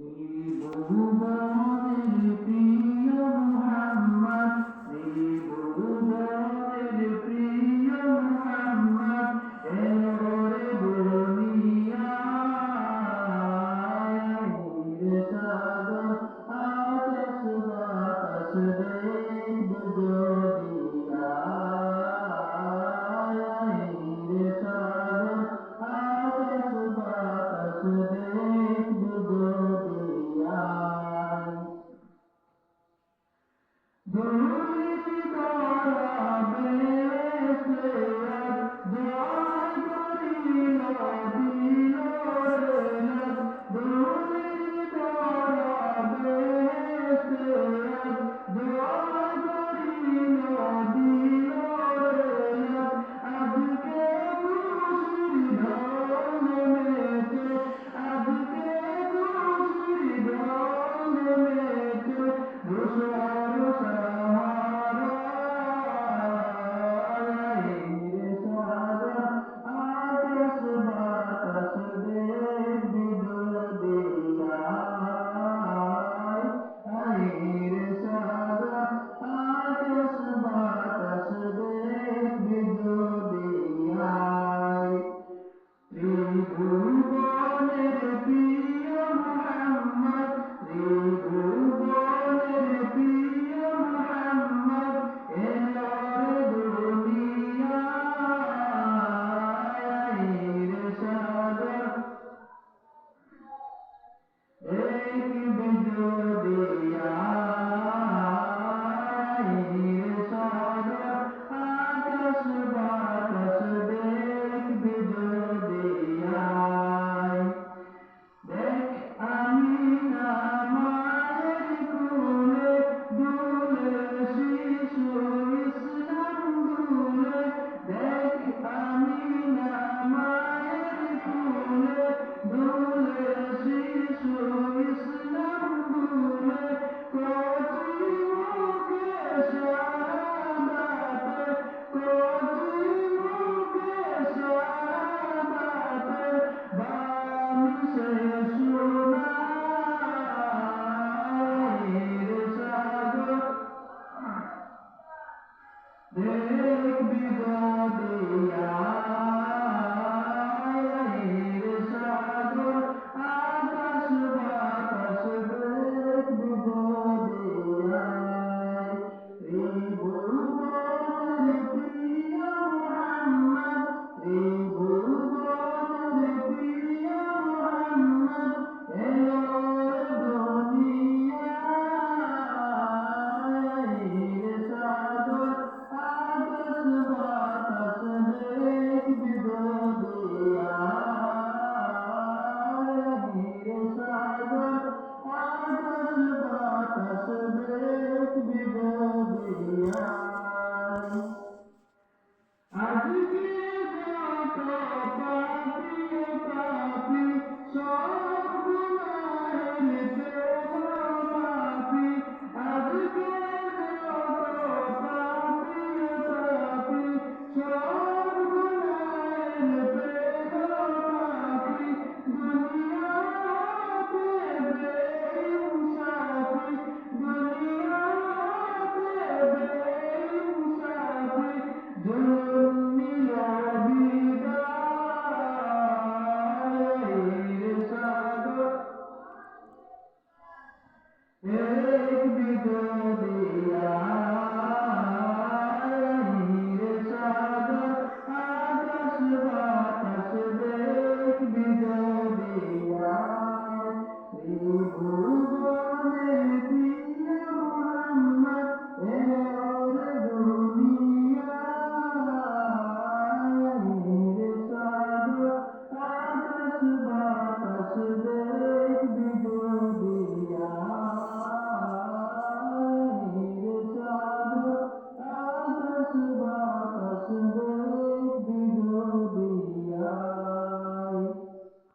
ত্রিভুবনের প্রিয় মুহাম্মদ, ত্রিভুবনের প্রিয় মুহাম্মদ, এলো রে দুনিয়ায়। সাগর আকাশ বাতাস দেখব যদি আয়, সাগর আকাশ বাতাস দেখব যদি আয়। ধুলির গড়াবে সে জয় করিল দিল রে লাগ। ধুলির গড়াবে সে জয় করিল দিল রে লাগ। আজকে খুশির ঢল নেমেছে, আজকে খুশির ঢল নেমেছে, ধূসর সাহারায়। সাগর আকাশ বাতাস দেখবি যদি আয়, সাগর আকাশ বাতাস দেখবি যদি আয়। ত্রিভুবনের প্রিয় মুহাম্মদ, ত্রিভুবনের প্রিয় মুহাম্মদ, এলো রে দুনিয়ায়। সাগর দেখবি যদি আয়, সাগর আকাশ বাতাস দেখবি যদি আয়। দেখ আমিনা মায়ের কোলে দুলে শিশু ইসলাম দুলে। দেখ আমিনা মায়ের কোলে দুলে শিশু